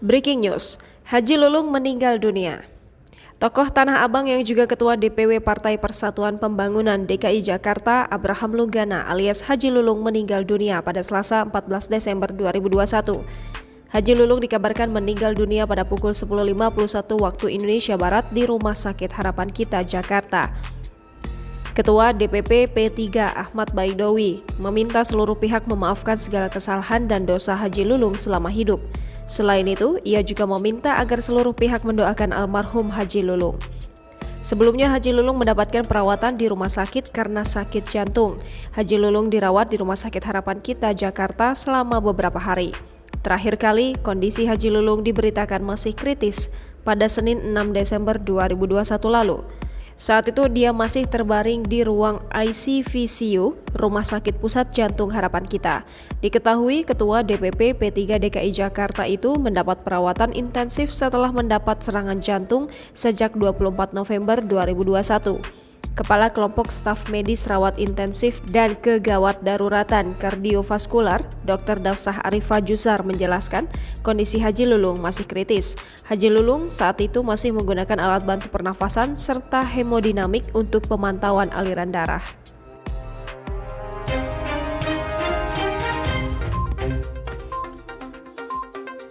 Breaking news, Haji Lulung meninggal dunia. Tokoh Tanah Abang yang juga Ketua DPW Partai Persatuan Pembangunan DKI Jakarta, Abraham Lunggana alias Haji Lulung meninggal dunia pada Selasa 14 Desember 2021. Haji Lulung dikabarkan meninggal dunia pada pukul 10.51 waktu Indonesia Barat di Rumah Sakit Harapan Kita, Jakarta. Ketua DPP P3 Ahmad Baidowi meminta seluruh pihak memaafkan segala kesalahan dan dosa Haji Lulung selama hidup. Selain itu, ia juga meminta agar seluruh pihak mendoakan almarhum Haji Lulung. Sebelumnya, Haji Lulung mendapatkan perawatan di rumah sakit karena sakit jantung. Haji Lulung dirawat di Rumah Sakit Harapan Kita, Jakarta selama beberapa hari. Terakhir kali, kondisi Haji Lulung diberitakan masih kritis pada Senin 6 Desember 2021 lalu. Saat itu dia masih terbaring di ruang ICVCU Rumah Sakit Pusat Jantung Harapan Kita. Diketahui Ketua DPP P3 DKI Jakarta itu mendapat perawatan intensif setelah mendapat serangan jantung sejak 24 November 2021. Kepala Kelompok Staf Medis Rawat Intensif dan Kegawat Daruratan Kardiovaskular, Dr. Dafsah Arifah Jusar menjelaskan kondisi Haji Lulung masih kritis. Haji Lulung saat itu masih menggunakan alat bantu pernafasan serta hemodinamik untuk pemantauan aliran darah.